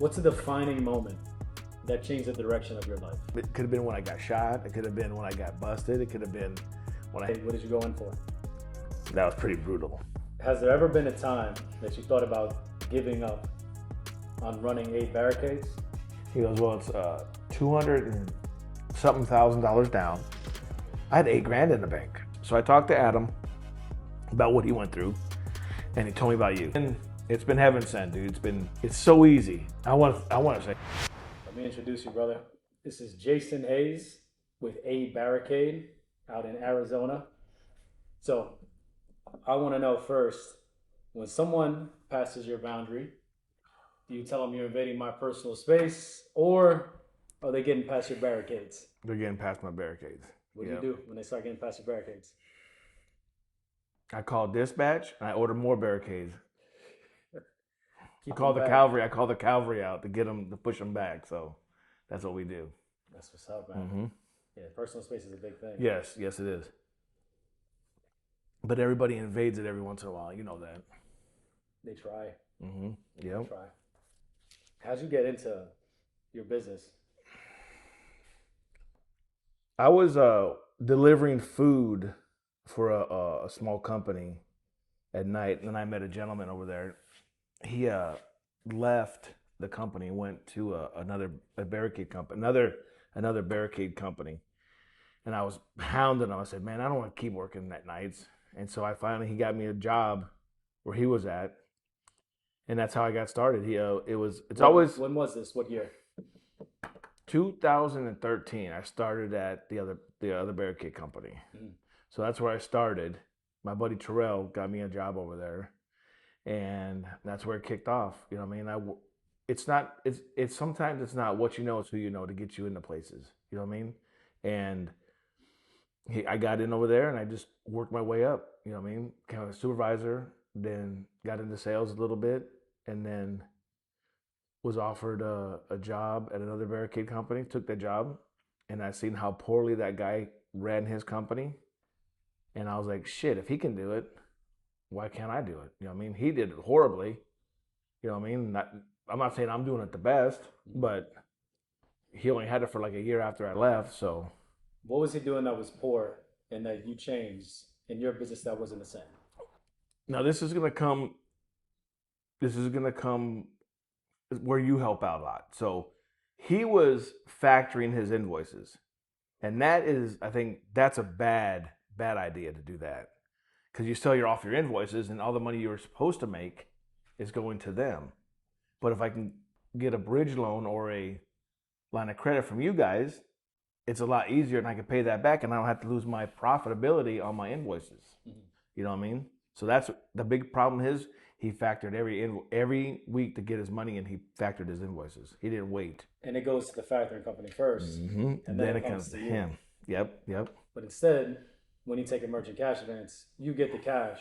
What's a defining moment that changed the direction of your life? It could have been when I got shot. It could have been when I got busted. It could have been when What did you go in for? That was pretty brutal. Has there ever been a time that you thought about giving up on running 8 barricades? He goes, well, it's $200 and something $1,000 down. I had $8,000 in the bank. So I talked to Adam about what he went through, and he told me about you. And it's been heaven sent, dude. It's so easy. I want to say. Let me introduce you, brother. This is Jason Hayes with A Barricade out in Arizona. So I want to know first, when someone passes your boundary, do you tell them you're invading my personal space, or are they getting past your barricades? They're getting past my barricades. What do you do when they start getting past your barricades? I call dispatch and I order more barricades. I call the cavalry out to get them, to push them back. So that's what we do. That's what's up, man. Mm-hmm. Yeah, personal space is a big thing. Yes, it is. But everybody invades it every once in a while. You know that. They try. Mm-hmm. Yeah. They try. How'd you get into your business? I was delivering food for a small company at night, and then I met a gentleman over there. He left the company, went to another barricade company, another barricade company, and I was hounding him. I said, "Man, I don't want to keep working at nights." And so he got me a job where he was at, and that's how I got started. When was this? What year? 2013. I started at the other barricade company. Mm. So that's where I started. My buddy Terrell got me a job over there, and that's where it kicked off. You know what I mean? It's sometimes it's not what you know, it's who you know to get you into places. You know what I mean? And I got in over there and I just worked my way up. You know what I mean? Kind of a supervisor, then got into sales a little bit, and then was offered a job at another barricade company, took that job, and I seen how poorly that guy ran his company. And I was like, shit, if he can do it, why can't I do it? You know what I mean? He did it horribly. You know what I mean? I'm not saying I'm doing it the best, but he only had it for like a year after I left, so. What was he doing that was poor and that you changed in your business that wasn't the same? Now this is gonna come where you help out a lot. So he was factoring his invoices. And I think that's a bad idea to do that. Because you sell off your invoices and all the money you were supposed to make is going to them. But if I can get a bridge loan or a line of credit from you guys, it's a lot easier and I can pay that back and I don't have to lose my profitability on my invoices. Mm-hmm. You know what I mean? So that's the big problem is he factored every week to get his money and he factored his invoices. He didn't wait. And it goes to the factoring company first. Mm-hmm. And then it comes to him. Yep. But instead, when you take a merchant cash advance, you get the cash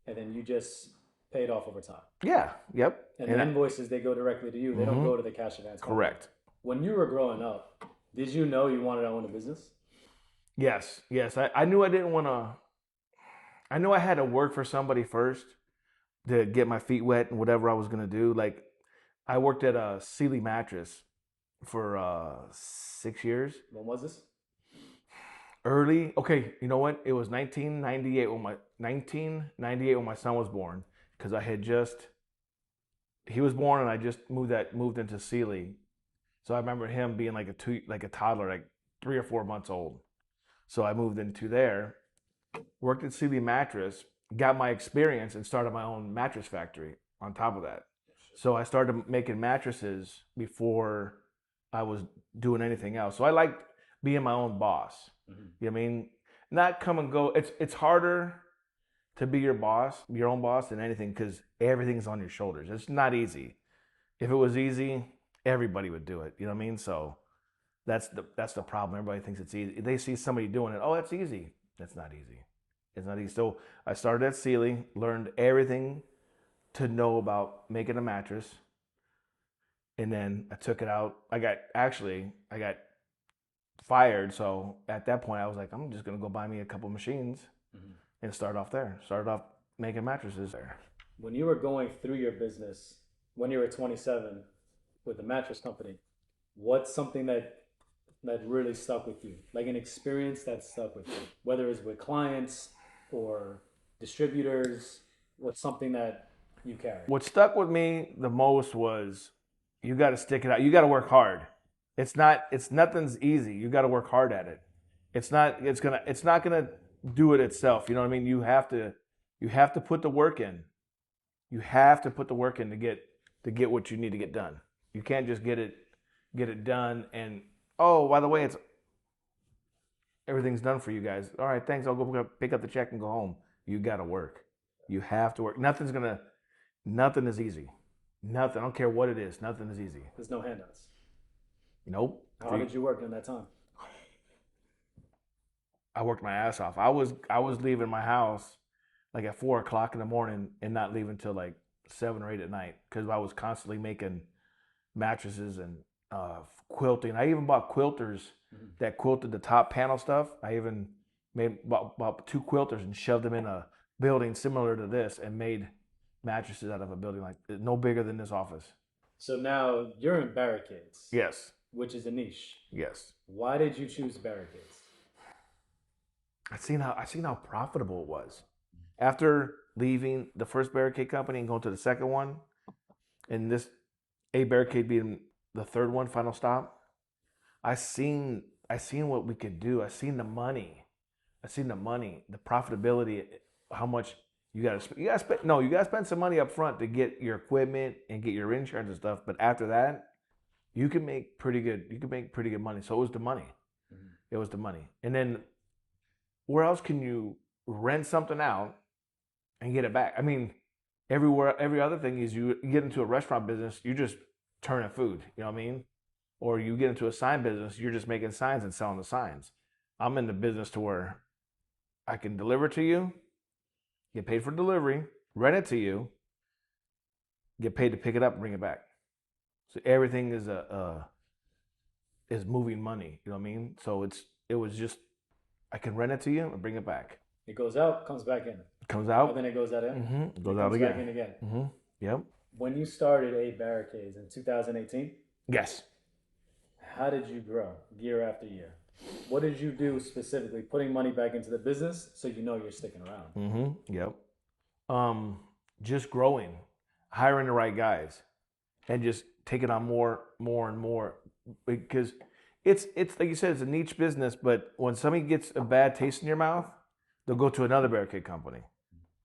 and then you just pay it off over time. Yeah, yep. And the invoices, they go directly to you. They don't go to the cash advance company. Correct. When you were growing up, did you know you wanted to own a business? Yes. I knew I didn't want to. I knew I had to work for somebody first to get my feet wet and whatever I was going to do. Like, I worked at a Sealy mattress for 6 years. When was this? Early. Okay, you know what? It was 1998 when my son was born, because he was born and I just moved into Sealy. So I remember him being like a toddler, like 3 or 4 months old. So I moved into there, worked at Sealy mattress, got my experience, and started my own mattress factory on top of that. So I started making mattresses before I was doing anything else. So I liked being my own boss. Mm-hmm. You know what I mean? Not come and go. It's harder to be your own boss than anything, because everything's on your shoulders. It's not easy. If it was easy, everybody would do it. You know what I mean? So that's the problem. Everybody thinks it's easy. They see somebody doing it. Oh, that's easy. That's not easy. It's not easy. So I started at Sealy, learned everything to know about making a mattress, and then I took it out. I got fired. So at that point, I was like, I'm just gonna go buy me a couple machines and start off there. Started off making mattresses there. When you were going through your business, when you were 27, with the mattress company, what's something that really stuck with you? Like an experience that stuck with you, whether it's with clients or distributors, what's something that you carry? What stuck with me the most was you got to stick it out. You got to work hard. It's nothing's easy. You got to work hard at it. It's not gonna do it itself. You know what I mean? You have to put the work in. You have to put the work in to get what you need to get done. You can't just get it done and oh, by the way, it's everything's done for you guys. All right, thanks. I'll go pick up the check and go home. You got to work. You have to work. Nothing is easy. Nothing. I don't care what it is. Nothing is easy. There's no handouts. Nope. How did you work during that time? I worked my ass off. I was leaving my house like at 4 o'clock in the morning and not leaving till like 7 or 8 at night because I was constantly making mattresses and quilting. I even bought quilters that quilted the top panel stuff. I even bought 2 quilters and shoved them in a building similar to this and made mattresses out of a building like no bigger than this office. So now you're in barricades. Yes. Which is a niche. Yes. Why did you choose barricades? I seen how profitable it was. After leaving the first barricade company and going to the second one, and this A barricade being the third one, final stop, I seen what we could do. I seen the money. The profitability, how much you gotta spend some money up front to get your equipment and get your insurance and stuff. But after that, you can make pretty good money. So it was the money. Mm-hmm. It was the money. And then where else can you rent something out and get it back? I mean, every other thing is you get into a restaurant business, you just turning food, you know what I mean? Or you get into a sign business, you're just making signs and selling the signs. I'm in the business to where I can deliver to you, get paid for delivery, rent it to you, get paid to pick it up and bring it back. So everything is moving money, you know what I mean? So it was just I can rent it to you and bring it back. It goes out, comes back in. It comes out. And then it goes out in. Mm-hmm. It goes out again. Back in again. Mm-hmm. Yep. When you started A Barricades in 2018? Yes. How did you grow year after year? What did you do specifically, putting money back into the business so you know you're sticking around? Mm-hmm. Yep. Just growing, hiring the right guys, and just taking on more and more because it's like you said, it's a niche business. But when somebody gets a bad taste in your mouth, they'll go to another barricade company,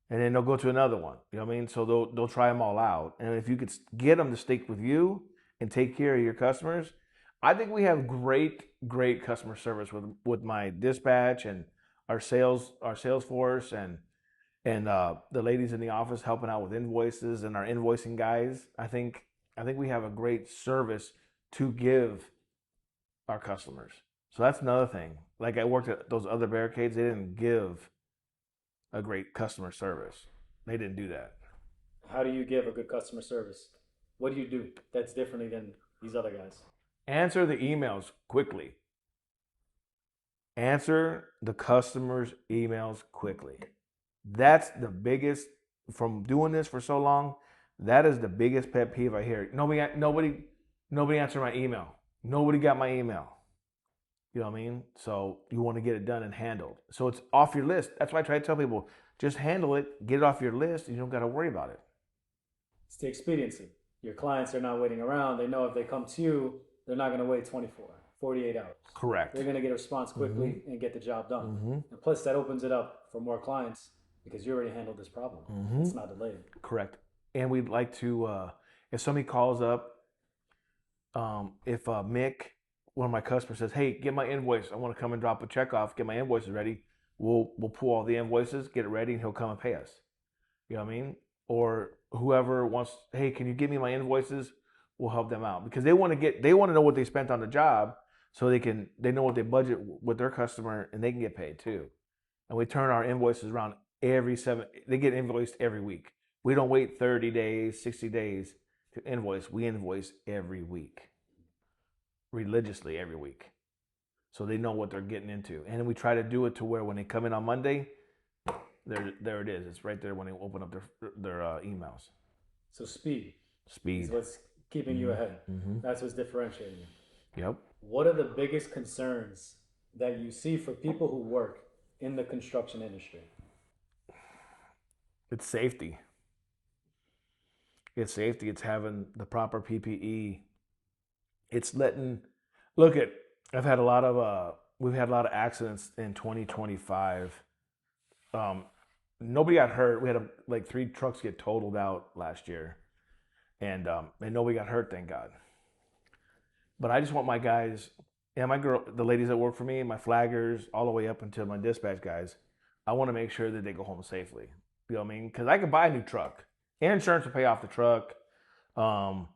and then they'll go to another one. You know what I mean? So they'll try them all out, and if you could get them to stick with you and take care of your customers, I think we have great customer service with my dispatch and our sales force and the ladies in the office helping out with invoices and our invoicing guys. I think we have a great service to give our customers. So that's another thing. Like I worked at those other barricades, they didn't give a great customer service. They didn't do that. How do you give a good customer service? What do you do that's differently than these other guys? Answer the emails quickly. Answer the customers' emails quickly. That's the biggest, from doing this for so long, that is the biggest pet peeve I hear. Nobody answered my email. Nobody got my email. You know what I mean? So you want to get it done and handled. So it's off your list. That's why I try to tell people, just handle it, get it off your list, and you don't got to worry about it. It's the expediency. Your clients are not waiting around. They know if they come to you, they're not going to wait 24, 48 hours. Correct. They're going to get a response quickly and get the job done. Mm-hmm. And plus, that opens it up for more clients because you already handled this problem. Mm-hmm. It's not delayed. Correct. And we'd like to, if somebody calls up, if Mick, one of my customers, says, "Hey, get my invoice. I want to come and drop a check off. Get my invoices ready." We'll pull all the invoices, get it ready, and he'll come and pay us. You know what I mean? Or whoever wants, "Hey, can you give me my invoices?" We'll help them out because they want to know what they spent on the job, so they know what they budget with their customer and they can get paid too. And we turn our invoices around they get invoiced every week. We don't wait 30 days, 60 days to invoice. We invoice every week, religiously every week. So they know what they're getting into. And then we try to do it to where when they come in on Monday, there it is. It's right there when they open up their emails. So speed. Speed. Is what's keeping you ahead. That's what's differentiating you. Yep. What are the biggest concerns that you see for people who work in the construction industry? It's safety. It's safety. It's having the proper PPE. It's letting look at. I've had a lot of we've had a lot of accidents in 2025. Um, Nobody got hurt. We had like 3 trucks get totaled out last year, and nobody got hurt, thank God. But I just want my guys and my girl, the ladies that work for me, my flaggers, all the way up until my dispatch guys. I want to make sure that they go home safely. You know what I mean? Because I can buy a new truck. Insurance will pay off the truck. Um,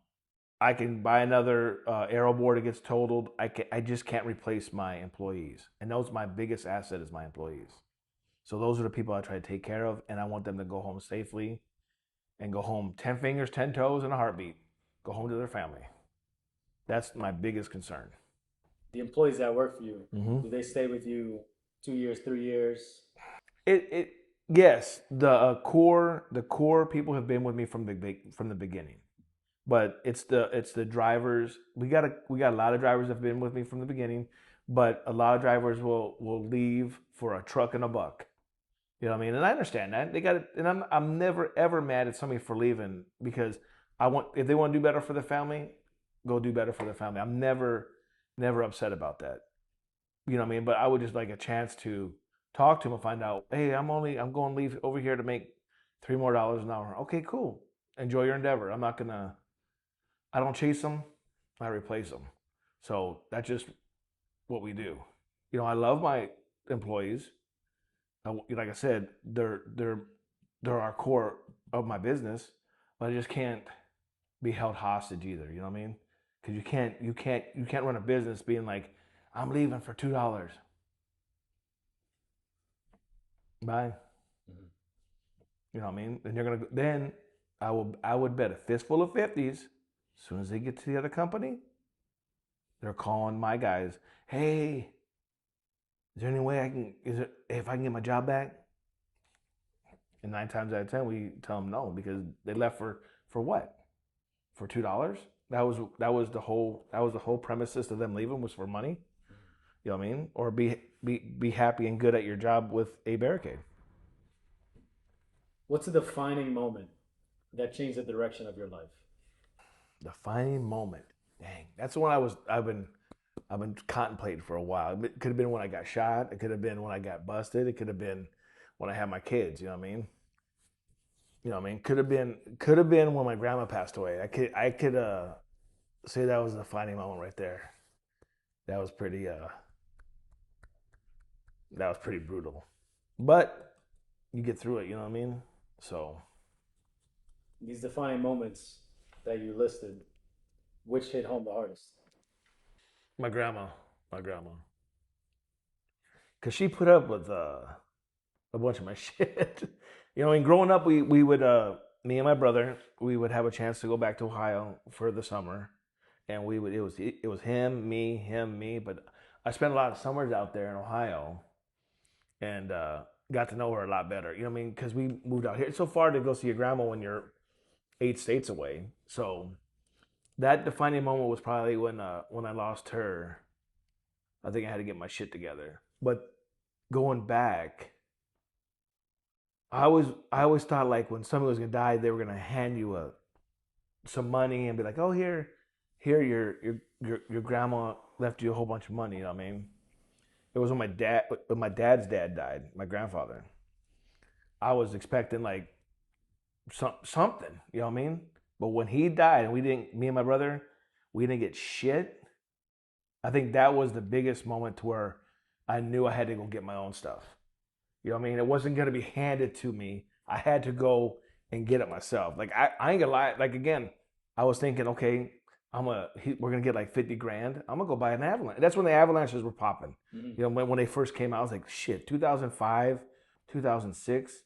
I can buy another aero board that gets totaled. I just can't replace my employees, and those my biggest asset is my employees. So those are the people I try to take care of, and I want them to go home safely and go home 10 fingers, 10 toes, and a heartbeat. Go home to their family. That's my biggest concern. The employees that work for you, do they stay with you 2 years, 3 years? It yes, the core people have been with me from the beginning. But it's the drivers. We got a lot of drivers that have been with me from the beginning, but a lot of drivers will leave for a truck and a buck. You know what I mean? And I understand that. They got it, and I'm never ever mad at somebody for leaving because if they want to do better for their family, go do better for their family. I'm never upset about that. You know what I mean? But I would just like a chance to talk to them and find out, hey, I'm going to leave over here to make $3 more an hour. Okay, cool. Enjoy your endeavor. I don't chase them, I replace them. So that's just what we do. You know, I love my employees. Like I said, they're our core of my business, but I just can't be held hostage either. You know what I mean? Because you can't run a business being like, I'm leaving for $2. Bye. You know what I mean? And then I would bet a fistful of 50s. As soon as they get to the other company, they're calling my guys. Hey, is there any way if I can get my job back? And 9 times out of 10, we tell them no because they left for what? For $2? That was the whole premises of them leaving was for money. You know what I mean? Or be happy and good at your job with a barricade. What's a defining moment that changed the direction of your life? Defining moment. Dang, that's the one I've been contemplating for a while. It could have been when I got shot. It could have been when I got busted. It could have been when I had my kids. You know what I mean? You know what I mean? Could have been when my grandma passed away. I could say that was a defining moment right there. That was pretty brutal. But you get through it, you know what I mean? So these defining moments that you listed, which hit home the hardest? my grandma. Cause she put up with a bunch of my shit. You know, and growing up, we would me and my brother we would have a chance to go back to Ohio for the summer, and it was him, me. But I spent a lot of summers out there in Ohio, and got to know her a lot better. You know what I mean? Because we moved out here. It's so far to go see your grandma when you're 8 states away. So that defining moment was probably when I lost her. I think I had to get my shit together. But going back, I always thought like when somebody was gonna die, they were gonna hand you some money and be like, oh your grandma left you a whole bunch of money. You know what I mean? It was when my dad's dad died, my grandfather. I was expecting like something, you know what I mean? But when he died and me and my brother, we didn't get shit. I think that was the biggest moment to where I knew I had to go get my own stuff. You know what I mean? It wasn't gonna be handed to me. I had to go and get it myself. Like I ain't gonna lie. Like again, I was thinking, okay, we're gonna get like 50 grand. I'm gonna go buy an avalanche. That's when the avalanches were popping. You know, when they first came out, I was like, shit, 2005, 2006.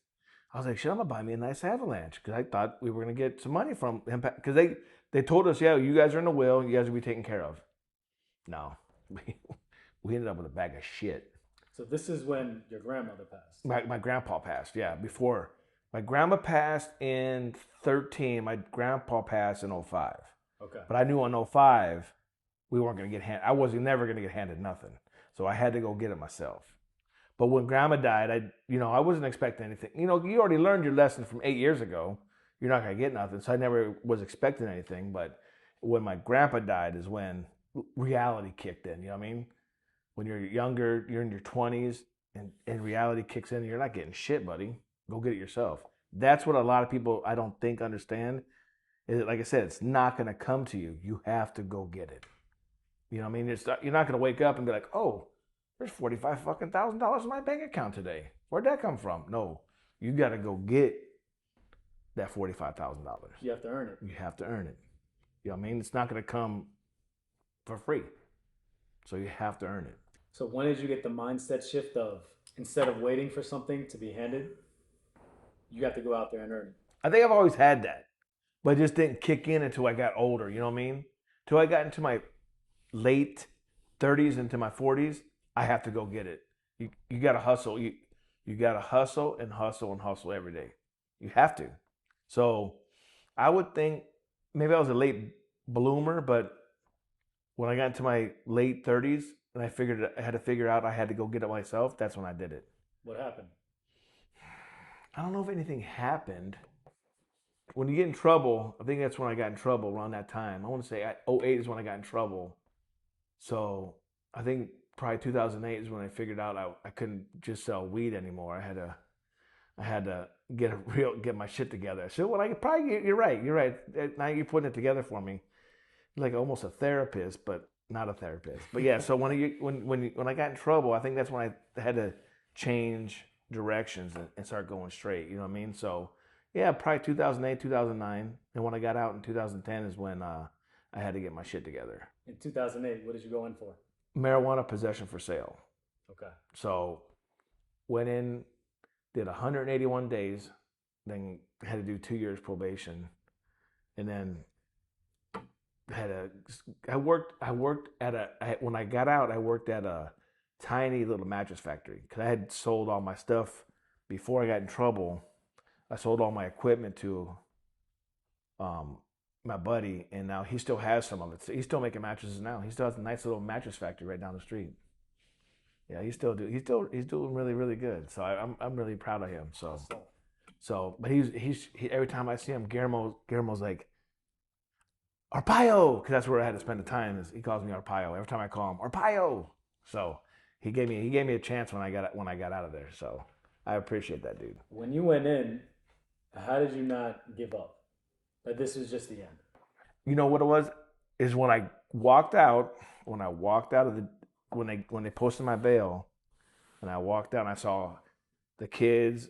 I was like, shit, I'm gonna buy me a nice avalanche because I thought we were gonna get some money from him because they told us, yeah, you guys are in the will, you guys will be taken care of. No, we ended up with a bag of shit. So this is when your grandmother passed. My grandpa passed, yeah. Before my grandma passed in 13, my grandpa passed in 05. Okay. But I knew on 05, we weren't going to get I wasn't never going to get handed nothing. So I had to go get it myself. But when grandma died, I wasn't expecting anything. You already learned your lesson from 8 years ago. You're not going to get nothing. So I never was expecting anything. But when my grandpa died is when reality kicked in. You know what I mean? When you're younger, you're in your 20s, and reality kicks in, you're not getting shit, buddy. Go get it yourself. That's what a lot of people, I don't think, understand. Is that, like I said, it's not going to come to you. You have to go get it. You know what I mean? You're not going to wake up and be like, oh, there's $45,000 in my bank account today. Where'd that come from? No, you got to go get that $45,000. You have to earn it. You have to earn it. You know what I mean? It's not going to come for free. So you have to earn it. So when did you get the mindset shift of, instead of waiting for something to be handed, you have to go out there and earn it? I think I've always had that, but it just didn't kick in until I got older. You know what I mean? Until I got into my late 30s, into my 40s, I have to go get it. You got to hustle. You got to hustle and hustle and hustle every day. You have to. So I would think maybe I was a late bloomer, but when I got into my late 30s and I had to figure out I had to go get it myself, that's when I did it. What happened? I don't know if anything happened. When you get in trouble, I think that's when I got in trouble, around that time. I want to say 08 is when I got in trouble. So I think probably 2008 is when I figured out I couldn't just sell weed anymore. I had to get my shit together. So you're right. Now you're putting it together for me, like almost a therapist, but not a therapist. But yeah, so when I got in trouble, I think that's when I had to change directions and start going straight. You know what I mean? So yeah, probably 2008, 2009, and when I got out in 2010 is when I had to get my shit together. In 2008, what did you go in for? Marijuana possession for sale. Okay. So went in, did 181 days, then had to do 2 years probation, and then when I got out, I worked at a tiny little mattress factory because I had sold all my stuff before I got in trouble. I sold all my equipment to my buddy, and now he still has some of it. So he's still making mattresses now. He still has a nice little mattress factory right down the street. Yeah, he's doing really, really good. So I'm really proud of him. But he's every time I see him, Guillermo's like, Arpaio, because that's where I had to spend the time. Is he calls me Arpaio every time I call him Arpaio. So he gave me a chance when I got out of there. So I appreciate that, dude. When you went in, how did you not give up? Like this was just the end. You know what it was? Is when I walked out. When they posted my bail, and I walked out and I saw the kids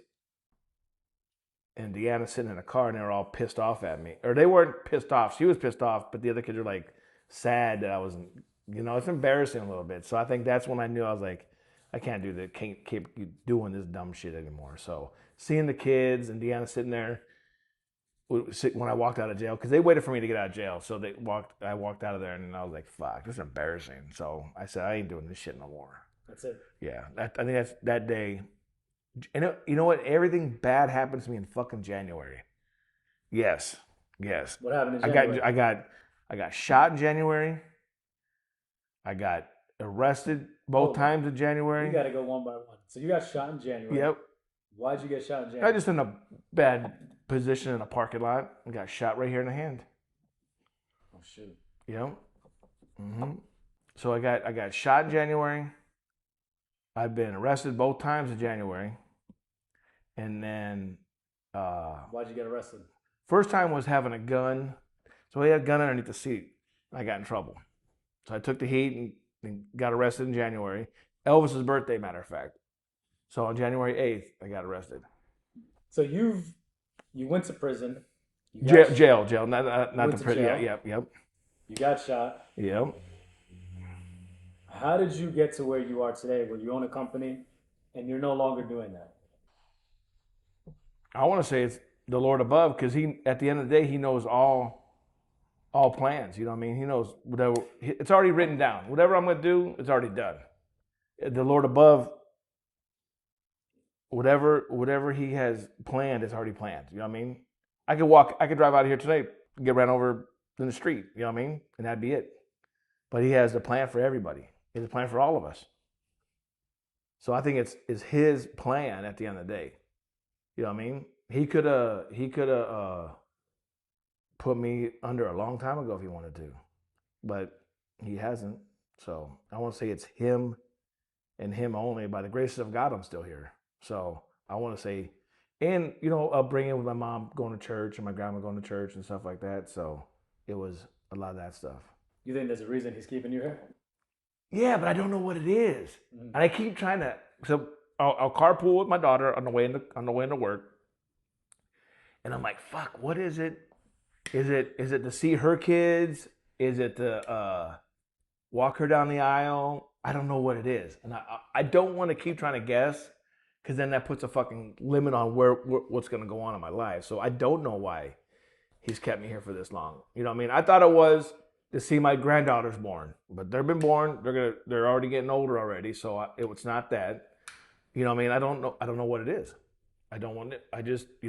and Deanna sitting in a car, and they were all pissed off at me. Or they weren't pissed off. She was pissed off, but the other kids are like sad that I wasn't. It's embarrassing a little bit. So I think that's when I knew I was like, I can't do that. Can't keep doing this dumb shit anymore. So seeing the kids and Deanna sitting there when I walked out of jail, because they waited for me to get out of jail. So I walked out of there, and I was like, fuck, this is embarrassing. So I said, I ain't doing this shit no more. That's it. Yeah, I think that's that day. And you know what? Everything bad happens to me in fucking January. Yes. What happened in January? I got shot in January. I got arrested both times in January. You got to go one by one. So you got shot in January. Yep. Why'd you get shot in January? I just in a bad position in a parking lot and got shot right here in the hand. Oh shoot. Yep. Mm-hmm. So I got shot in January. I've been arrested both times in January. And then why'd you get arrested? First time was having a gun. So he had a gun underneath the seat. I got in trouble. So I took the heat and got arrested in January. Elvis's birthday, matter of fact. So on January 8th, I got arrested. So you went to prison. Jail, not the prison. Yep. You got shot. Yep. How did you get to where you are today, where you own a company and you're no longer doing that? I want to say it's the Lord above, because at the end of the day, he knows all plans. You know what I mean? He knows whatever. It's already written down. Whatever I'm going to do, it's already done. The Lord above, whatever he has planned, is already planned. You know what I mean? I could drive out of here tonight, get ran over in the street. You know what I mean? And that'd be it. But he has a plan for everybody. He has a plan for all of us. So I think it's his plan at the end of the day. You know what I mean? He could have put me under a long time ago if he wanted to, but he hasn't. So I want to say it's him and him only. By the grace of God, I'm still here. So I want to say, and upbringing with my mom going to church and my grandma going to church and stuff like that. So it was a lot of that stuff. You think there's a reason he's keeping you here? Yeah, but I don't know what it is, and I keep trying to. So I'll carpool with my daughter on the way into work, and I'm like, fuck, what is it? Is it to see her kids? Is it to walk her down the aisle? I don't know what it is, and I don't want to keep trying to guess, because then that puts a fucking limit on what's going to go on in my life. So I don't know why he's kept me here for this long. You know what I mean? I thought it was to see my granddaughters born, but they've been born. They're already getting older already, so it's not that. You know what I mean? I don't know what it is. I don't want it. I just I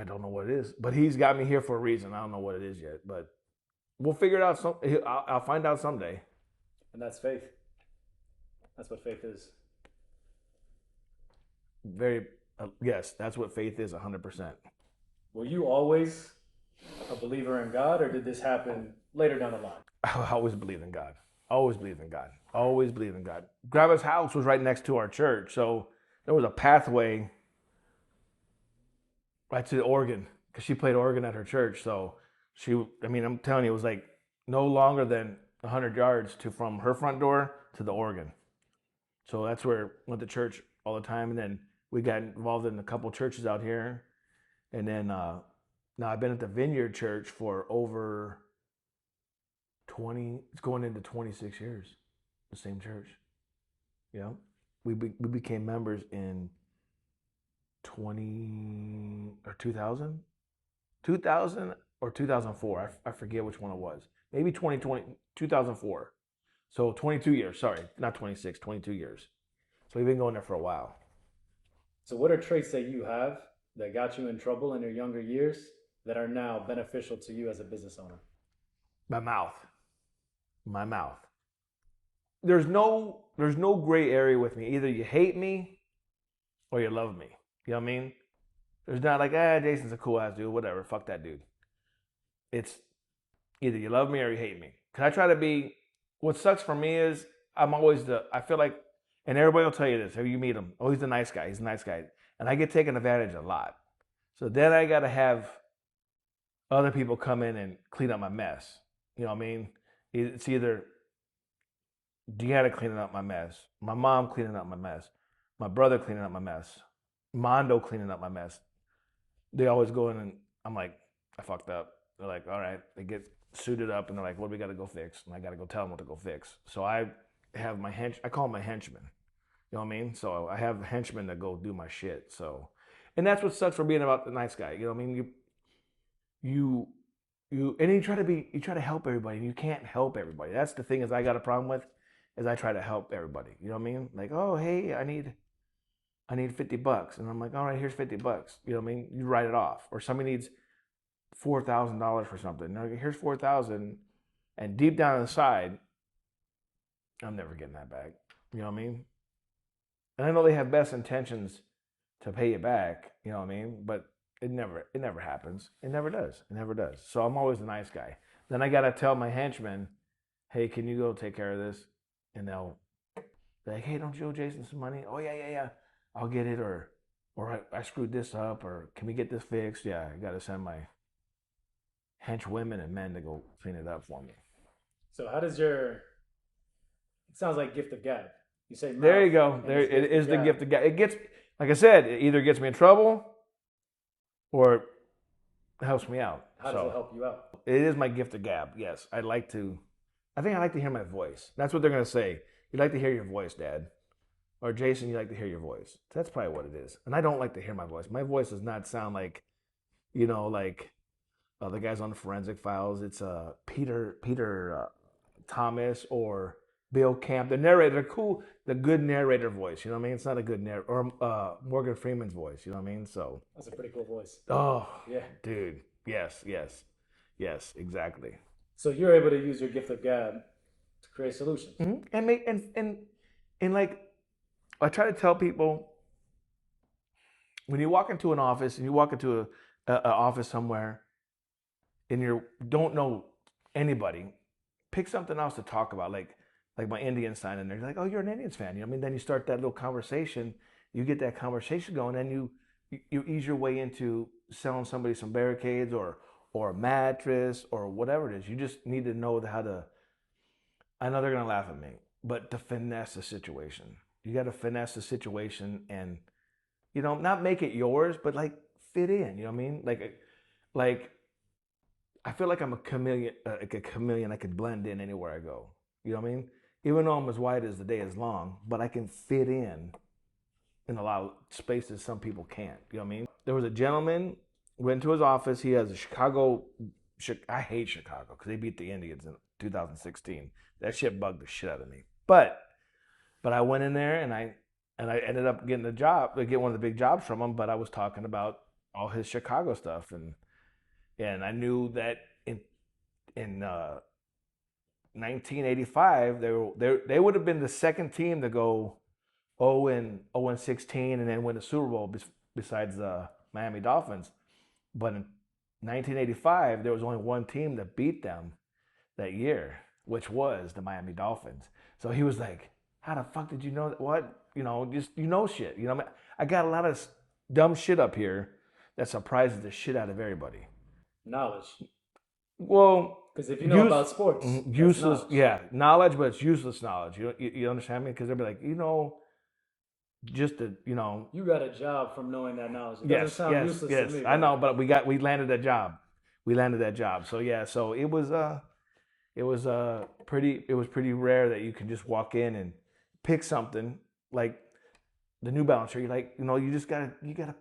don't know what it is. But he's got me here for a reason. I don't know what it is yet, but we'll figure it out. I'll find out someday. And that's faith. That's what faith is. Yes, that's what faith is. 100%. Were you always a believer in God, or did this happen later down the line? I always believed in God. Always believed in God. Always believed in God. Grandma's house was right next to our church, so there was a pathway right to the organ, because she played organ at her church. So I'm telling you, it was like no longer than 100 yards from her front door to the organ. So that's where I went to church all the time. And then we got involved in a couple churches out here. And then now I've been at the Vineyard Church for over 20, it's going into 26 years, the same church. Yeah. We became members in 2000 or 2004. I forget which one it was. Maybe 2004. So 22 years, sorry, not 26, 22 years. So we've been going there for a while. So what are traits that you have that got you in trouble in your younger years that are now beneficial to you as a business owner? My mouth. There's no gray area with me. Either you hate me or you love me. You know what I mean? There's not like, Jason's a cool ass dude, whatever, fuck that dude. It's either you love me or you hate me. Because I try to be, what sucks for me is I feel like, and everybody will tell you this, if you meet him, he's a nice guy, And I get taken advantage of a lot. So then I got to have other people come in and clean up my mess. You know what I mean? It's either Deanna cleaning up my mess, my mom cleaning up my mess, my brother cleaning up my mess, Mondo cleaning up my mess. They always go in and I'm like, I fucked up. They're like, all right. They get suited up and they're like, what do we got to go fix? And I got to go tell them what to go fix. So I have I call them my henchmen. You know what I mean? So I have henchmen that go do my shit. So, and that's what sucks for being about the nice guy. You know what I mean? And you try to help everybody, and you can't help everybody. That's the thing is I got a problem with, is I try to help everybody. You know what I mean? Like, oh, hey, I need $50, and I'm like, all right, here's $50. You know what I mean? You write it off. Or somebody needs $4,000 for something. Like, here's $4,000, and deep down inside, I'm never getting that back. You know what I mean? And I know they have best intentions to pay you back. You know what I mean? But it never happens. It never does. So I'm always a nice guy. Then I gotta tell my henchmen, hey, can you go take care of this? And they'll be like, hey, don't you owe Jason some money? Oh yeah. I'll get it, or I screwed this up, or can we get this fixed? Yeah, I gotta send my hench women and men to go clean it up for me. So how does it sounds like gift of gab. You say mouth, there you go. There it is, the gift of gab. It gets, like I said, it either gets me in trouble or it helps me out. How does it help you out? It is my gift of gab, yes. I think I like to hear my voice. That's what they're going to say. You'd like to hear your voice, Dad. Or Jason, you like to hear your voice. That's probably what it is. And I don't like to hear my voice. My voice does not sound like, like the guys on the Forensic Files. It's Peter Thomas or Bill Camp. The narrator, they're cool. The good narrator voice, you know what I mean? It's not a good narrator. Or Morgan Freeman's voice, you know what I mean? So that's a pretty cool voice. Oh, yeah, dude. Yes, yes, yes, exactly. So you're able to use your gift of gab to create solutions. And make and like I try to tell people when you walk into an office and you walk into a office somewhere and you don't know anybody, pick something else to talk about, like my Indian sign in there. You're like, oh, you're an Indians fan. You know what I mean? Then you start that little conversation. You get that conversation going, and you ease your way into selling somebody some barricades or a mattress or whatever it is. You just need to know how to. I know they're gonna laugh at me, but to finesse the situation, you got to finesse the situation and not make it yours, but like fit in. You know what I mean? Like I feel like I'm a chameleon, like a chameleon. I could blend in anywhere I go. You know what I mean? Even though I'm as wide as the day is long, but I can fit in a lot of spaces some people can't. You know what I mean? There was a gentleman went to his office. He has a Chicago. I hate Chicago because they beat the Indians in 2016. That shit bugged the shit out of me. But I went in there and I ended up getting a job, get one of the big jobs from him. But I was talking about all his Chicago stuff and I knew that in 1985 they would have been the second team to go 0-16 and then win the Super Bowl besides the Miami Dolphins. But in 1985 there was only one team that beat them that year, which was the Miami Dolphins. So he was like, "How the fuck did you know that? What? Just shit. I got a lot of dumb shit up here that surprises the shit out of everybody." Knowledge. Well, Because if you know about sports, useless, knowledge. yeah, knowledge, but it's useless knowledge. You understand me? Because they'll be like, just to, You got a job from knowing that knowledge. It doesn't yes, sound yes, useless to yes. me. I know, but we landed that job. We landed that job. So yeah, so it was pretty rare that you can just walk in and pick something like the New Balance shirt. You're like, you gotta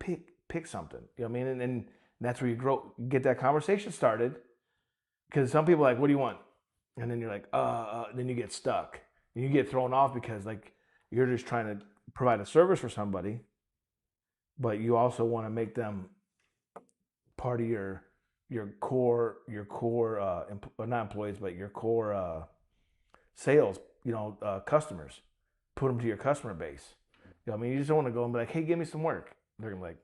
pick something. You know what I mean? And that's where you get that conversation started. Because some people are like, what do you want? And then you're like, then you get stuck. And you get thrown off because like you're just trying to provide a service for somebody, but you also want to make them part of not employees, but your core sales, customers. Put them to your customer base. You know what I mean? You just don't want to go and be like, hey, give me some work. They're gonna be like,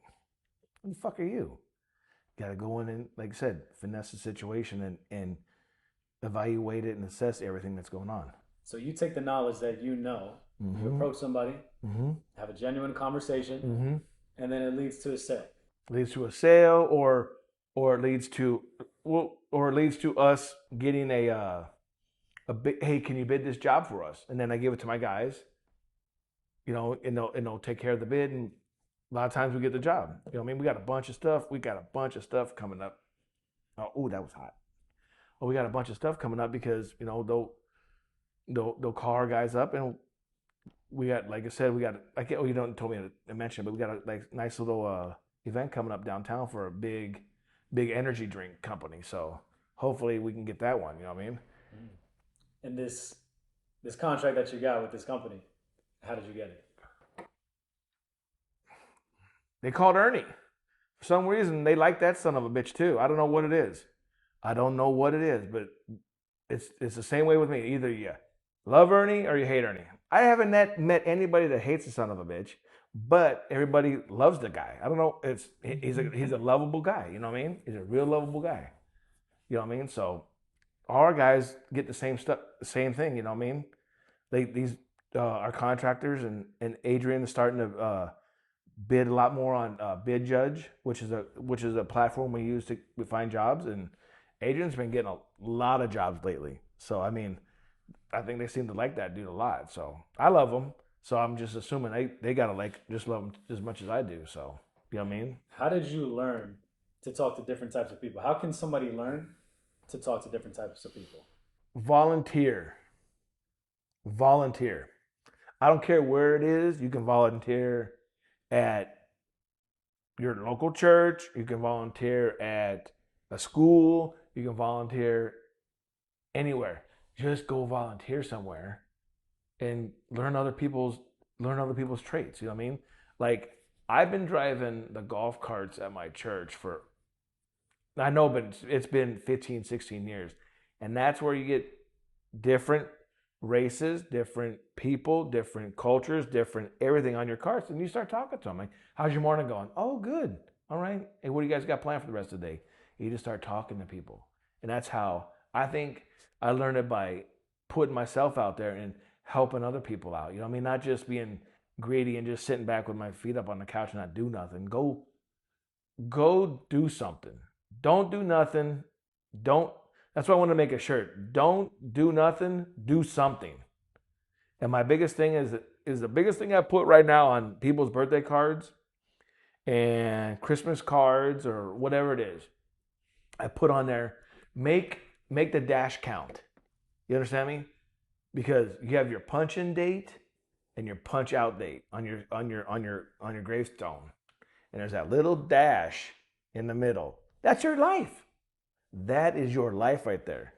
who the fuck are you? You gotta go in and, like I said, finesse the situation and evaluate it and assess everything that's going on. So you take the knowledge that you approach somebody, have a genuine conversation, and then it leads to a sale. Leads to a sale, or it leads to us getting a big, hey, can you bid this job for us? And then I give it to my guys, and they'll take care of the bid, and a lot of times we get the job. You know what I mean? We got a bunch of stuff coming up. Oh, that was hot. Oh, we got a bunch of stuff coming up because they'll call our guys up, and we got, like I said, you don't told me to mention, but we got a nice little event coming up downtown for a big energy drink company. So hopefully we can get that one. You know what I mean? And this contract that you got with this company, how did you get it? They called Ernie. For some reason, they like that son of a bitch too. I don't know what it is. But it's the same way with me. Either you love Ernie or you hate Ernie. I haven't met anybody that hates the son of a bitch, but everybody loves the guy. I don't know. He's a lovable guy. You know what I mean? He's a real lovable guy. You know what I mean? So all our guys get the same stuff, the same thing. You know what I mean? These our contractors and Adrian is starting to bid a lot more on Bid Judge, which is a platform we use to find jobs, and Adrian's been getting a lot of jobs lately. So I mean, I think they seem to like that dude a lot. So I love them. So I'm just assuming they gotta just love him as much as I do. So you know what I mean? How did you learn to talk to different types of people? How can somebody learn to talk to different types of people? Volunteer. I don't care where it is. You can volunteer at your local church. You can volunteer at a school. You can volunteer anywhere. Just go volunteer somewhere and learn other people's traits. You know what I mean? Like I've been driving the golf carts at my church for I know, but it's been 15, 16 years. And that's where you get different races, different people, different cultures, different everything on your carts. And you start talking to them like, how's your morning going? Oh, good. All right. Hey, what do you guys got planned for the rest of the day? You just start talking to people. And that's how I think I learned it by putting myself out there and helping other people out. You know what I mean? Not just being greedy and just sitting back with my feet up on the couch and not do nothing. Go do something. Don't do nothing. Don't. That's why I want to make a shirt. Don't do nothing. Do something. And my biggest thing is the biggest thing I put right now on people's birthday cards and Christmas cards or whatever it is. I put on there, make the dash count. You understand me? Because you have your punch in date and your punch out date on your gravestone. And there's that little dash in the middle. That's your life. That is your life right there.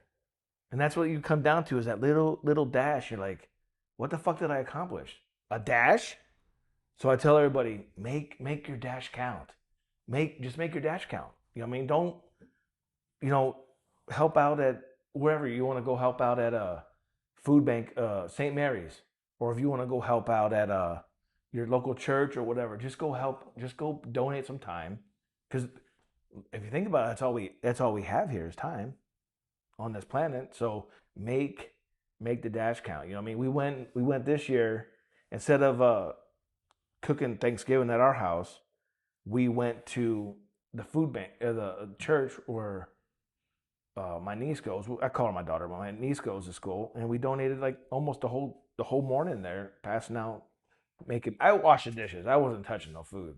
And that's what you come down to is that little dash. You're like, what the fuck did I accomplish? A dash? So I tell everybody, make your dash count. Just make your dash count. You know what I mean? Don't, you know, help out at wherever you want to go help out at a food bank, St. Mary's, or if you want to go help out at your local church or whatever, just go help. Just go donate some time, because if you think about it, that's all we have here is time on this planet. So make the dash count. You know what I mean? We went this year, instead of cooking Thanksgiving at our house, we went to the food bank, the church where my niece goes. I call her my daughter, but my niece goes to school, and we donated like almost the whole morning there, passing out, making. I washed the dishes. I wasn't touching no food.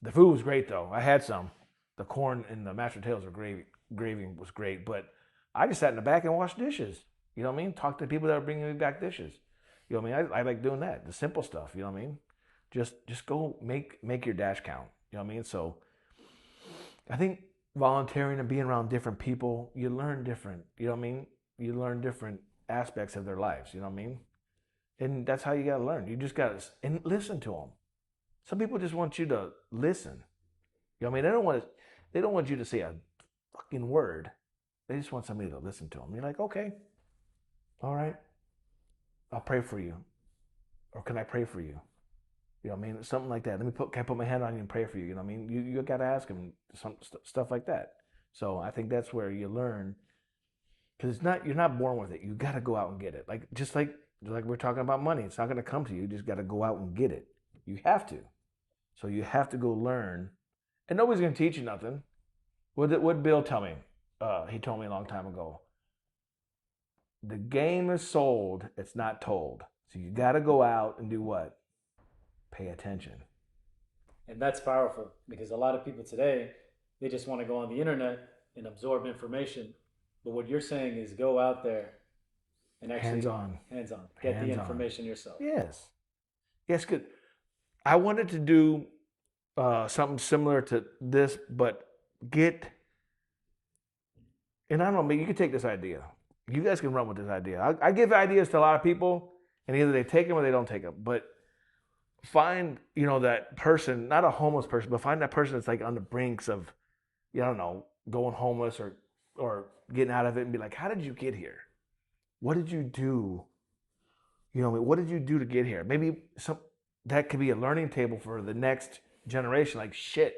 The food was great though. I had some. The corn and the mashed potatoes were gravy. Gravy was great, but I just sat in the back and washed dishes. You know what I mean? Talk to the people that are bringing me back dishes. You know what I mean? I like doing that. The simple stuff. You know what I mean? Just go make your dash count. You know what I mean? So I think volunteering and being around different people, you learn different. You know what I mean? You learn different aspects of their lives. You know what I mean? And that's how you gotta learn. You just gotta and listen to them. Some people just want you to listen. You know what I mean? They don't want you to say a fucking word. They just want somebody to listen to them. You're like, okay, all right, I'll pray for you, or can I pray for you? You know what I mean? Something like that. Can I put my hand on you and pray for you? You know what I mean? You got to ask them stuff like that. So I think that's where you learn, because you're not born with it. You got to go out and get it. Like we're talking about money. It's not going to come to you. You just got to go out and get it. You have to. So you have to go learn, and nobody's going to teach you nothing. What Bill tell me? He told me a long time ago. The game is sold. It's not told. So you got to go out and do what? Pay attention. And that's powerful because a lot of people today, they just want to go on the internet and absorb information. But what you're saying is go out there and actually hands on, get the Hands on. information yourself. Yes. Yes, good. I wanted to do something similar to this, but get, and I don't know, maybe you can take this idea. You guys can run with this idea. I give ideas to a lot of people, and either they take them or they don't take them. But find, that person, not a homeless person, but find that person that's like on the brinks of, I don't know, going homeless or getting out of it, and be like, how did you get here? What did you do? What did you do to get here? Maybe that could be a learning table for the next generation. Like, shit,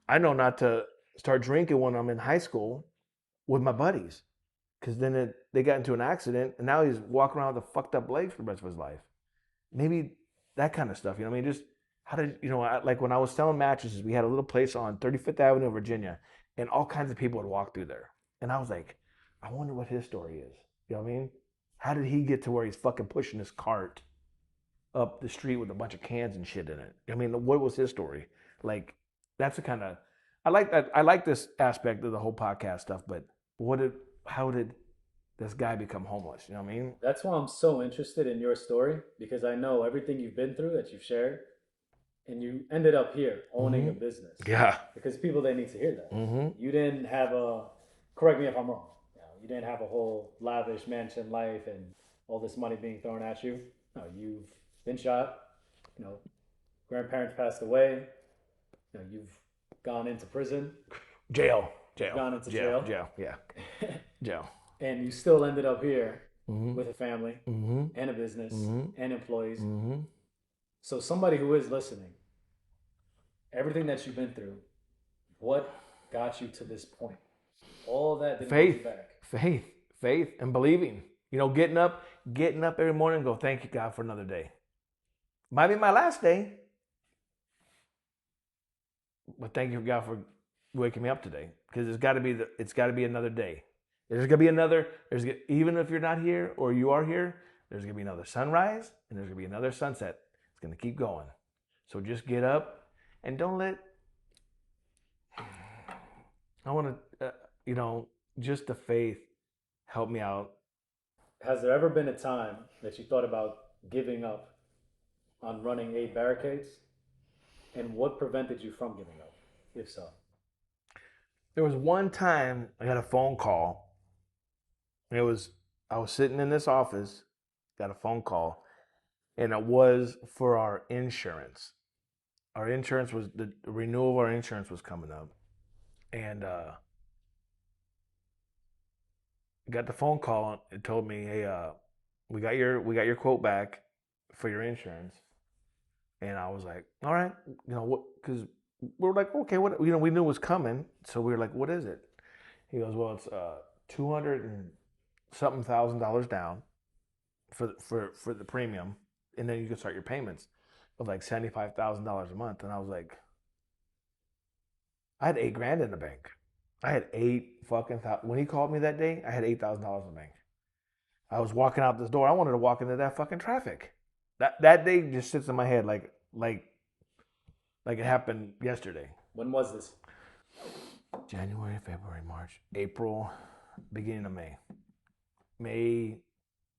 I know not to start drinking when I'm in high school with my buddies, because then they got into an accident and now he's walking around with a fucked up leg for the rest of his life. Maybe that kind of stuff. Just how did, like when I was selling mattresses, we had a little place on 35th Avenue, Virginia, and all kinds of people would walk through there. And I was like, I wonder what his story is. You know what I mean? How did he get to where he's fucking pushing his cart up the street with a bunch of cans and shit in it? I mean, what was his story? Like, that's the kind of, I like that. I like this aspect of the whole podcast stuff, but how did this guy become homeless? You know what I mean? That's why I'm so interested in your story because I know everything you've been through that you've shared, and you ended up here owning a Mm-hmm. business. Yeah. Because people they need to hear that. Mm-hmm. You didn't have correct me if I'm wrong. You didn't have a whole lavish mansion life and all this money being thrown at you. No, you've been shot. You know, grandparents passed away. You've gone into prison. Jail. gone into jail. Yeah. Jail. And you still ended up here Mm-hmm. with a family Mm-hmm. and a business Mm-hmm. and employees. Mm-hmm. So somebody who is listening, everything that you've been through, what got you to this point? All that didn't hold you back. Faith, and believing. Getting up every morning and go, thank you, God, for another day. Might be my last day, but thank you, God, for waking me up today. Because it's got to be another day. There's gonna be another. Even if you're not here or you are here, there's gonna be another sunrise and there's gonna be another sunset. It's gonna keep going. So just get up and don't let. I want to, just the faith help me out. Has there ever been a time that you thought about giving up on running 8 barricades? And what prevented you from giving up, if so? There was one time I got a phone call. I was sitting in this office, got a phone call, and it was for our insurance. Our insurance was the renewal of our insurance was coming up, and got the phone call. It told me, "Hey, we got your quote back for your insurance." And I was like, "All right, what?" Because we were like, "Okay, what?" We knew it was coming, so we were like, "What is it?" He goes, "Well, it's $200 and something $1,000 down for the premium, and then you can start your payments of like $75,000 a month." And I was like, I had $8,000 in the bank. I had when he called me that day, I had $8,000 in the bank. I was walking out this door. I wanted to walk into that fucking traffic. That day just sits in my head like it happened yesterday. When was this? January, February, March, April, beginning of May.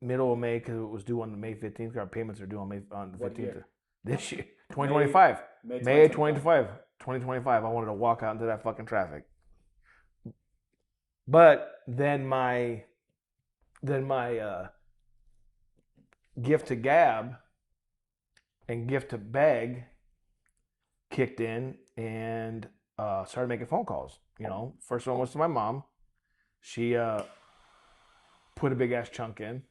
Middle of May, because it was due on May 15th. Our payments are due on the 15th. This year, 2025. May 2025. 2025. I wanted to walk out into that fucking traffic. But then my gift to gab and gift to beg kicked in and started making phone calls. First one was to my mom. She put a big ass chunk in.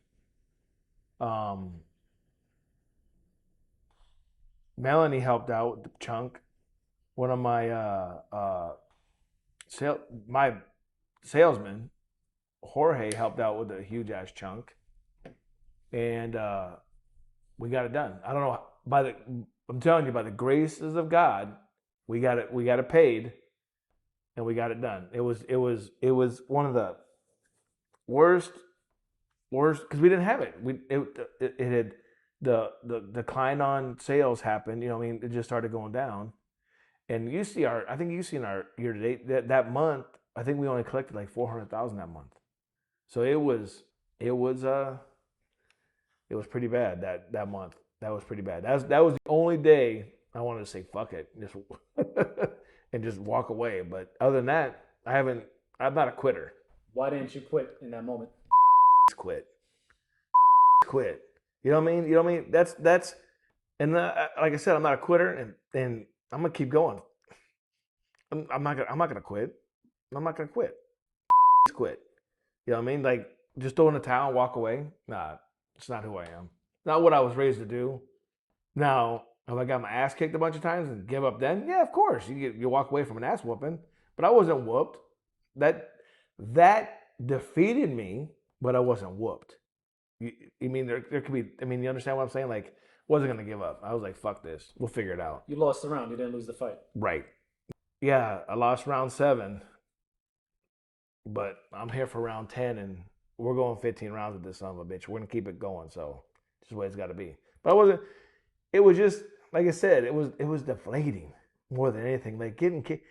Melanie helped out with the chunk. One of my my salesman, Jorge, helped out with a huge ass chunk, and we got it done. I don't know I'm telling you, by the graces of God, we got it paid, and we got it done. It was one of the worst because we didn't have it. It had the decline on sales happened. It just started going down. And I think you've seen our year to date that month. I think we only collected like $400,000 that month. So it was pretty bad that month. That was pretty bad. That was the only day I wanted to say fuck it, and just walk away. But other than that, I'm not a quitter. Why didn't you quit in that moment? Quit. You know what I mean? That's and like I said, I'm not a quitter, and I'm gonna keep going. I'm not gonna quit. I'm not gonna quit. Quit. You know what I mean? Like just throw in the towel and walk away. Nah, it's not who I am. Not what I was raised to do. Now, have I got my ass kicked a bunch of times and give up then? Yeah, of course. You walk away from an ass whooping, but I wasn't whooped. That defeated me, but I wasn't whooped. You mean there could be? I mean, you understand what I'm saying? Like, wasn't gonna give up. I was like, fuck this. We'll figure it out. You lost the round. You didn't lose the fight. Right. Yeah, I lost round 7, but I'm here for round 10, and we're going 15 rounds with this son of a bitch. We're gonna keep it going. So, just the way it's got to be. But I wasn't. It was just like I said. It was deflating more than anything. Like getting kicked.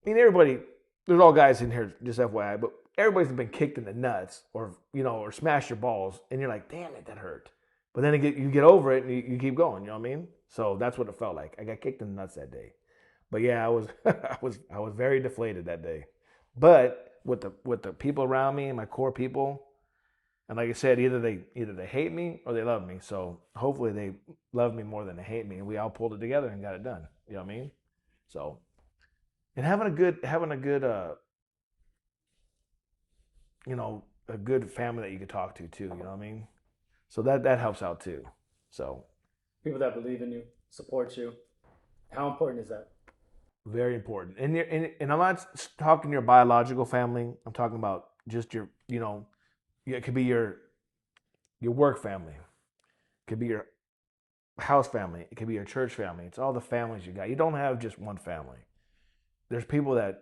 I mean, everybody. There's all guys in here, just FYI, but everybody's been kicked in the nuts or smashed your balls, and you're like, damn it, that hurt. But then you get over it and you keep going. You know what I mean? So that's what it felt like. I got kicked in the nuts that day. But yeah, I was I was very deflated that day. But with the people around me and my core people, and like I said, either they hate me or they love me. So hopefully they love me more than they hate me, and we all pulled it together and got it done. You know what I mean? So and having a good a good family that you could talk to too. You know what I mean? So that helps out too. So People that believe in you, support you. How important is that? very important. And I'm not talking your biological family. I'm talking about just your it could be your work family, it could be your house family, it could be your church family. It's all the families you got. You don't have just one family. There's people that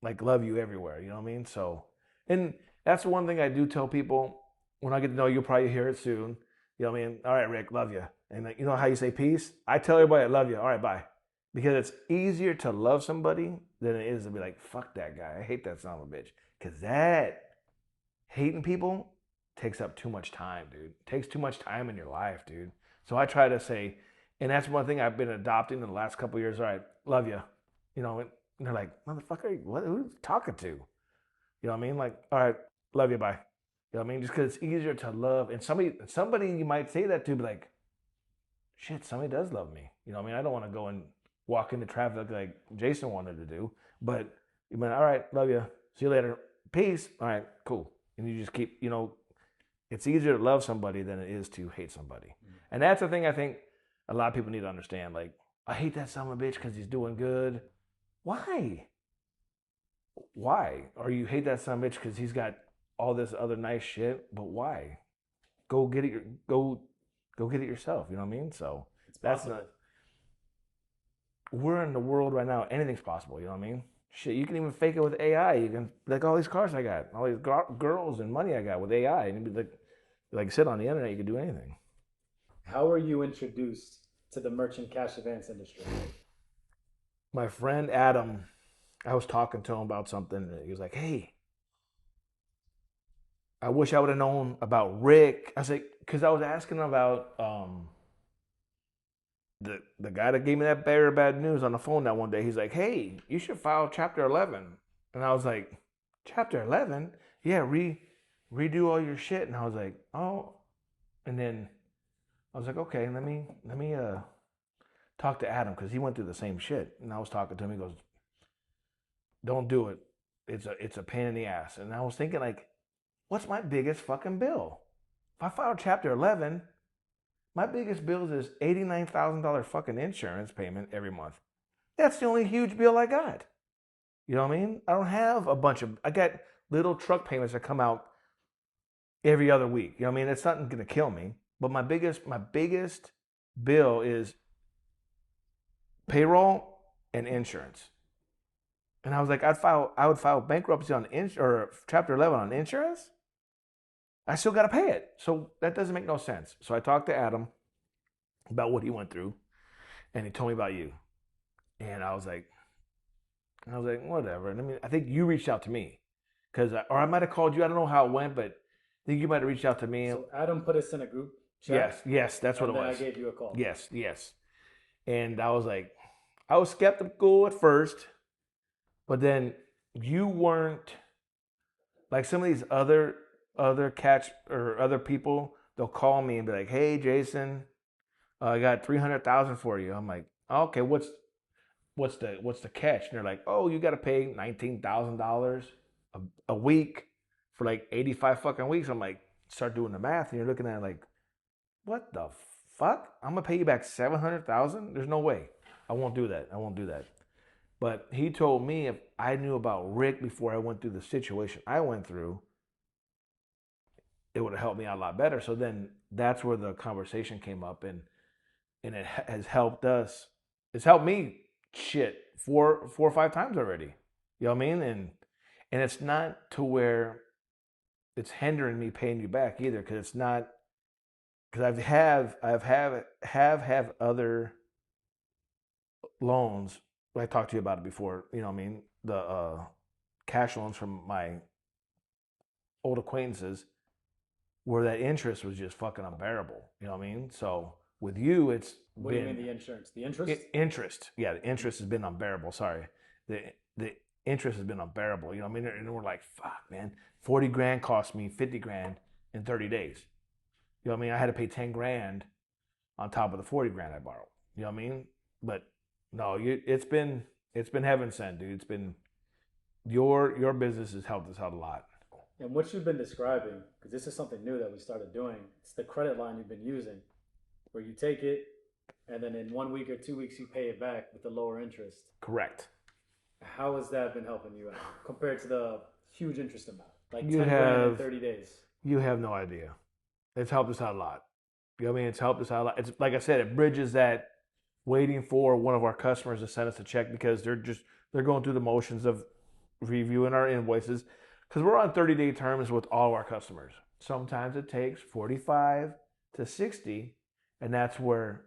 like love you everywhere. You know what I mean? So, and that's the one thing I do tell people when I get to know you. You'll probably hear it soon. You know what I mean? All right, Rick, love you. And you know how you say peace? I tell everybody I love you. All right, bye. Because it's easier to love somebody than it is to be like, fuck that guy. I hate that son of a bitch. Because that hating people takes up too much time, dude. It takes too much time in your life, dude. So I try to say, and that's one thing I've been adopting in the last couple of years. All right, love you. And they're like, motherfucker, what? Who's talking to? You know what I mean? Like, all right, love you, bye. You know what I mean? Just because it's easier to love, and somebody you might say that to, be like, shit, somebody does love me. You know what I mean? I don't want to go and walk into traffic like Jason wanted to do, but you mean, all right, love you. See you later. Peace. All right, cool. And you just keep, it's easier to love somebody than it is to hate somebody. Mm-hmm. And that's the thing I think a lot of people need to understand. Like, I hate that son of a bitch because he's doing good. Why? Why? Or you hate that son of a bitch because he's got all this other nice shit. But why? Go get it. Go get it yourself. You know what I mean? So that's not. We're in the world right now. Anything's possible. You know what I mean? Shit, you can even fake it with AI. You can like all these cars I got, all these girls and money I got with AI, and it'd be like sit on the internet. You can do anything. How were you introduced to the merchant cash advance industry? My friend Adam, I was talking to him about something. And he was like, "Hey, I wish I would have known about Rick." I was like, because I was asking him about the guy that gave me that very bad news on the phone that one day. He's like, "Hey, you should file Chapter 11," and I was like, "Chapter 11? Yeah, redo all your shit." And I was like, "Oh," and then I was like, "Okay, let me talk to Adam because he went through the same shit." And I was talking to him. He goes, "Don't do it. It's a pain in the ass." And I was thinking like, what's my biggest fucking bill? If I file Chapter 11, my biggest bill is $89,000 fucking insurance payment every month. That's the only huge bill I got. You know what I mean? I don't have I got little truck payments that come out every other week. You know what I mean? It's not gonna kill me. But my biggest bill is payroll and insurance. And I was like, I would file bankruptcy on or Chapter 11 on insurance. I still got to pay it. So that doesn't make no sense. So I talked to Adam about what he went through, and he told me about you. And I was like, whatever. And I think you reached out to me, or I might have called you. I don't know how it went, but I think you might have reached out to me. So Adam put us in a group chat. Yes, that's what it was. And then I gave you a call. Yes. And I was skeptical at first, but then you weren't like some of these other catch or other people. They'll call me and be like, "Hey, Jason, I got 300,000 for you." I'm like, oh, "Okay, what's the catch?" And they're like, "Oh, you got to pay $19,000 a week for like 85 fucking weeks." I'm like, start doing the math, and you're looking at it like, what the fuck? I'm gonna pay you back 700,000? There's no way. I won't do that. But he told me if I knew about Rick before I went through the situation I went through, it would have helped me out a lot better. So then that's where the conversation came up, and it has helped us. It's helped me shit four or five times already. You know what I mean? And it's not to where it's hindering me paying you back either, because it's not because I've other loans. I talked to you about it before. You know what I mean? The cash loans from my old acquaintances where that interest was just fucking unbearable. You know what I mean? So with you, it's what do you mean the insurance? The interest? Interest. Yeah, the interest has been unbearable. Sorry, the interest has been unbearable. You know what I mean? And we're like, fuck, man, 40 grand cost me 50 grand in 30 days. You know what I mean? I had to pay 10 grand on top of the 40 grand I borrowed. You know what I mean? But no, it's been It's been heaven sent, dude. It's been your business has helped us out a lot. And what you've been describing, because this is something new that we started doing, it's the credit line you've been using, where you take it and then in 1 week or 2 weeks you pay it back with the lower interest. Correct. How has that been helping you out compared to the huge interest amount? Like You 10 grand in have 30 days. you have no idea. It's helped us out a lot. You know what I mean? It's helped us out a lot. It's like I said, it bridges that waiting for one of our customers to send us a check because they're going through the motions of reviewing our invoices because we're on 30-day terms with all of our customers. Sometimes it takes 45 to 60, and that's where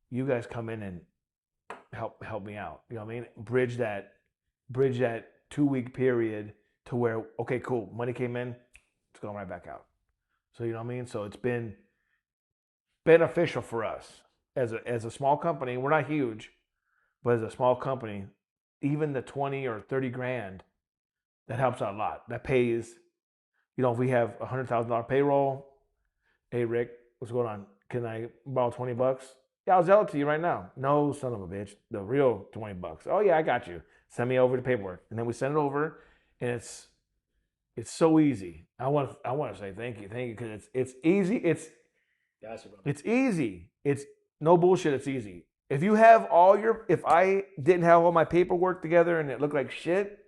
you guys come in and help me out. You know what I mean? Bridge that 2-week period to where, okay, cool, money came in, it's going right back out. So you know what I mean? So it's been beneficial for us as a small company. We're not huge, but as a small company, even the 20 or 30 grand, that helps out a lot. That pays, if we have $100,000 payroll, hey Rick, what's going on? Can I borrow $20? Yeah, I'll sell it to you right now. No, son of a bitch, the real $20. Oh yeah, I got you. Send me over the paperwork, and then we send it over, and it's so easy. I want to say thank you because it's easy. It's easy. It's no bullshit. It's easy. If I didn't have all my paperwork together and it looked like shit,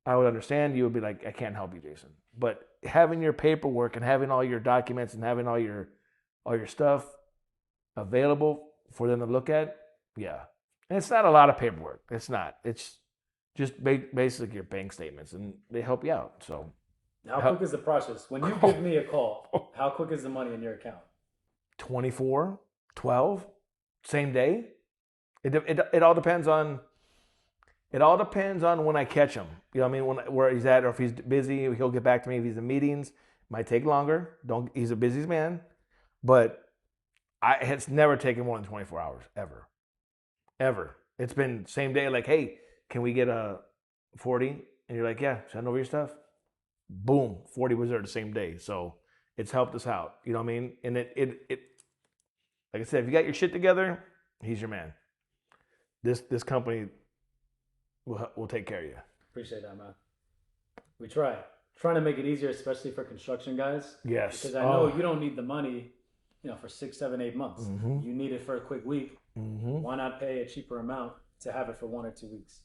I would understand. You would be like, I can't help you, Jason. But having your paperwork and having all your documents and having all your stuff available for them to look at, yeah. And it's not a lot of paperwork. It's not. It's just basically your bank statements, and they help you out. So, how quick is the process? When you give me a call, how quick is the money in your account? 24, 12, same day. It all depends on. It all depends on when I catch him. You know what I mean? Where he's at, or if he's busy, he'll get back to me. If he's in meetings, might take longer. He's a busy man, but it's never taken more than 24 hours ever. It's been same day. Like, hey, can we get a 40? And you're like, yeah, send over your stuff. Boom, 40 was there the same day. So it's helped us out. You know what I mean? And it like I said, if you got your shit together, he's your man. This company will take care of you. Appreciate that, man. We trying to make it easier, especially for construction guys. Yes, because I know you don't need the money, for 6, 7, 8 months. Mm-hmm. You need it for a quick week. Mm-hmm. Why not pay a cheaper amount to have it for 1 or 2 weeks?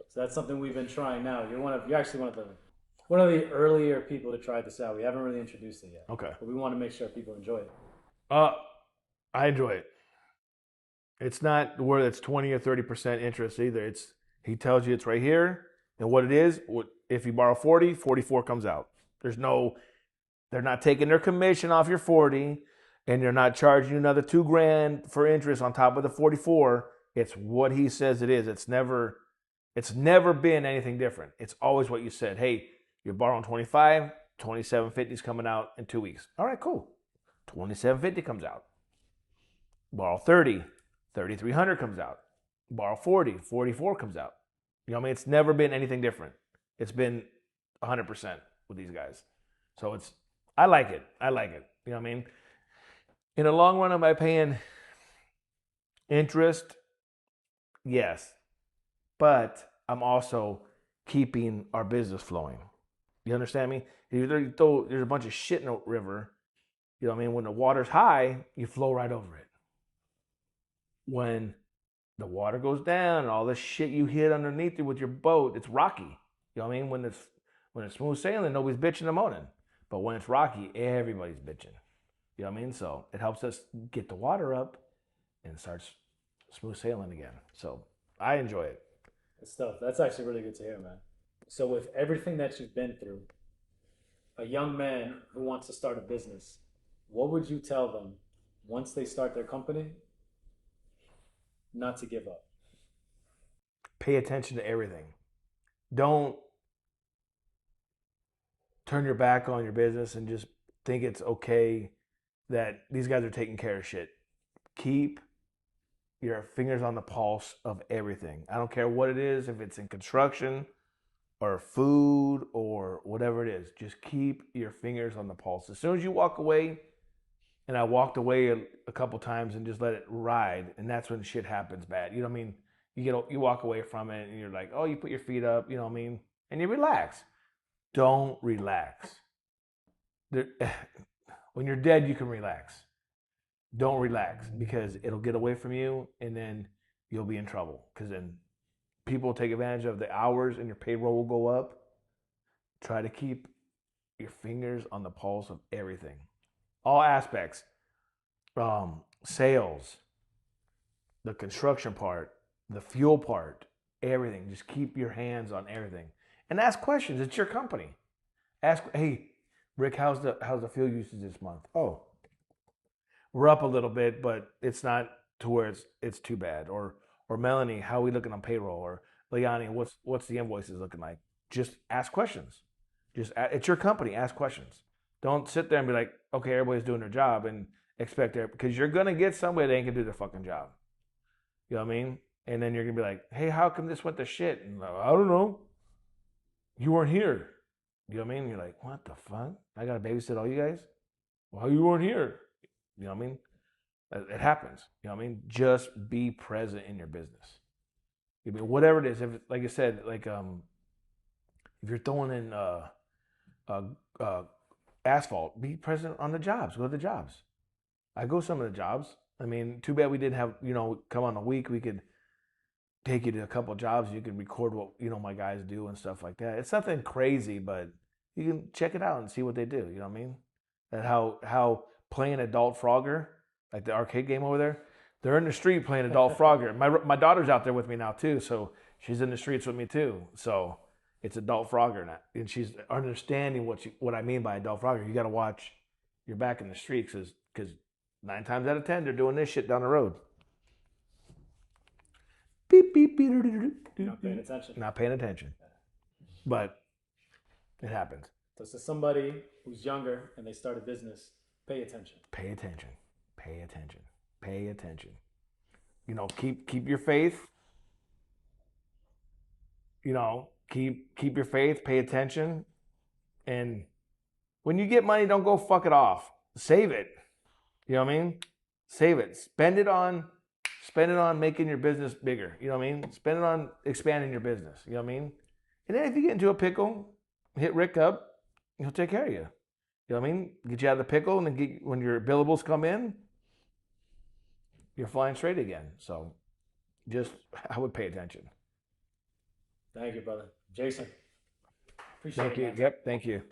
So that's something we've been trying now. You're actually one of the earlier people to try this out. We haven't really introduced it yet. Okay. But we want to make sure people enjoy it. I enjoy it. It's not where it's 20 or 30% interest either. He tells you it's right here and what it is. If you borrow 40, 44 comes out. They're not taking their commission off your 40, and they're not charging you another $2,000 for interest on top of the 44. It's what he says it is. It's never been anything different. It's always what you said. Hey, you're borrowing 25, 2750 is coming out in 2 weeks. All right, cool. 2750 comes out. Borrow 30, 3300 comes out. Borrow 40, 44 comes out. You know what I mean? It's never been anything different. It's been 100% with these guys. So I like it. You know what I mean? In the long run, am I paying interest? Yes. But I'm also keeping our business flowing. You understand me? There's a bunch of shit in the river. You know what I mean? When the water's high, you flow right over it. When the water goes down and all the shit you hit underneath it with your boat, it's rocky. You know what I mean? When it's smooth sailing, nobody's bitching and moaning. But when it's rocky, everybody's bitching. You know what I mean? So it helps us get the water up and it starts smooth sailing again. So I enjoy it. Good stuff. That's actually really good to hear, man. So with everything that you've been through, a young man who wants to start a business, what would you tell them once they start their company not to give up? Pay attention to everything. Don't turn your back on your business and just think it's okay that these guys are taking care of shit. Keep your fingers on the pulse of everything. I don't care what it is, if it's in construction or food or whatever it is. Just keep your fingers on the pulse. As soon as you walk away, and I walked away a couple times and just let it ride, and that's when shit happens bad. You know what I mean? you walk away from it and you're like, oh, you put your feet up, you know what I mean? And you relax. Don't relax. When you're dead, you can relax. Don't relax because it'll get away from you and then you'll be in trouble because then people will take advantage of the hours and your payroll will go up. Try to keep your fingers on the pulse of everything. All aspects. Sales, the construction part, the fuel part, everything. Just keep your hands on everything. And ask questions. It's your company. Ask, hey, Rick, how's the fuel usage this month? Oh, we're up a little bit, but it's not to where it's too bad. Or Melanie, how are we looking on payroll? Or Leani, what's the invoices looking like? Just ask questions. It's your company. Ask questions. Don't sit there and be like, okay, everybody's doing their job and expect it because you're gonna get somebody that ain't gonna do their fucking job. You know what I mean? And then you're gonna be like, hey, how come this went to shit? And like, I don't know. You weren't here. You know what I mean? You're like, what the fuck? I gotta babysit all you guys? Well, you weren't here. You know what I mean? It happens. You know what I mean? Just be present in your business. I mean, whatever it is. If, like I said, like if you're throwing in asphalt, be present on the jobs. Go to the jobs. I go some of the jobs. I mean, too bad we didn't have, come on a week. We could take you to a couple of jobs. You can record what, my guys do and stuff like that. It's nothing crazy, but you can check it out and see what they do. You know what I mean? And how playing adult Frogger, like the arcade game over there, they're in the street playing adult Frogger. My daughter's out there with me now too, so she's in the streets with me too. So it's adult Frogger now, and she's understanding what I mean by adult Frogger. You got to watch your back in the streets because 9 times out of 10 they're doing this shit down the road. Beep beep beep. Not paying attention. Not paying attention, but it happens. So to somebody who's younger and they start a business, pay attention. Pay attention. Pay attention. Pay attention. Keep your faith. Keep your faith. Pay attention. And when you get money, don't go fuck it off. Save it. You know what I mean? Save it. Spend it on making your business bigger. You know what I mean? Spend it on expanding your business. You know what I mean? And then if you get into a pickle, hit Rick up. He'll take care of you. You know what I mean? Get you out of the pickle, and then when your billables come in, you're flying straight again. So I would pay attention. Thank you, brother. Jason. Appreciate it. Thank you. Yep. Thank you.